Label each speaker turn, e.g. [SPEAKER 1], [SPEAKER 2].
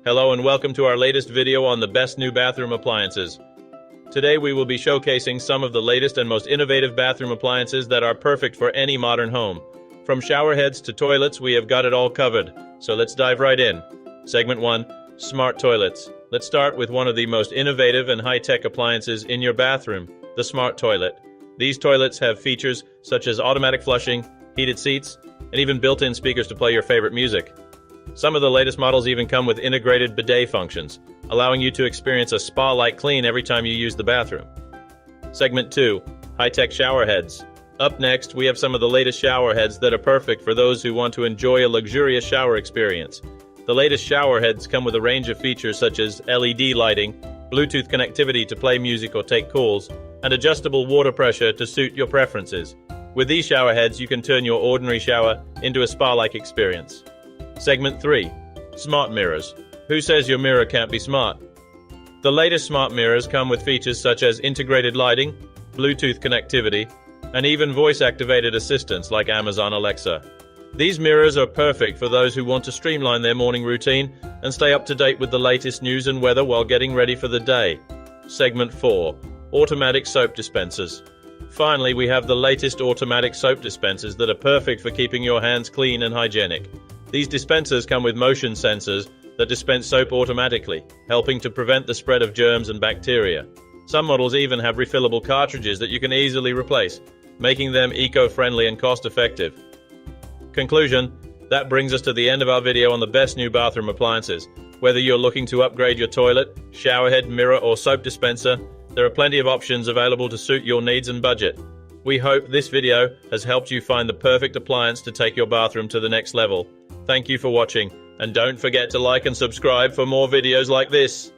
[SPEAKER 1] Hello and welcome to our latest video on the best new bathroom appliances. Today we will be showcasing some of the latest and most innovative bathroom appliances that are perfect for any modern home. From shower heads to toilets, we have got it all covered. So let's dive right in. Segment 1. Smart Toilets. Let's start with one of the most innovative and high-tech appliances in your bathroom, the smart toilet. These toilets have features such as automatic flushing, heated seats, and even built-in speakers to play your favorite music. Some of the latest models even come with integrated bidet functions, allowing you to experience a spa-like clean every time you use the bathroom. Segment 2. High-tech shower heads. Up next, we have some of the latest shower heads that are perfect for those who want to enjoy a luxurious shower experience. The latest shower heads come with a range of features such as LED lighting, Bluetooth connectivity to play music or take calls, and adjustable water pressure to suit your preferences. With these shower heads, you can turn your ordinary shower into a spa-like experience. Segment 3. Smart Mirrors. Who says your mirror can't be smart? The latest smart mirrors come with features such as integrated lighting, Bluetooth connectivity, and even voice-activated assistants like Amazon Alexa. These mirrors are perfect for those who want to streamline their morning routine and stay up to date with the latest news and weather while getting ready for the day. Segment 4. Automatic Soap Dispensers. Finally, we have the latest automatic soap dispensers that are perfect for keeping your hands clean and hygienic. These dispensers come with motion sensors that dispense soap automatically, helping to prevent the spread of germs and bacteria. Some models even have refillable cartridges that you can easily replace, making them eco-friendly and cost-effective. Conclusion: that brings us to the end of our video on the best new bathroom appliances. Whether you're looking to upgrade your toilet, showerhead, mirror, or soap dispenser, there are plenty of options available to suit your needs and budget. We hope this video has helped you find the perfect appliance to take your bathroom to the next level. Thank you for watching, and don't forget to like and subscribe for more videos like this.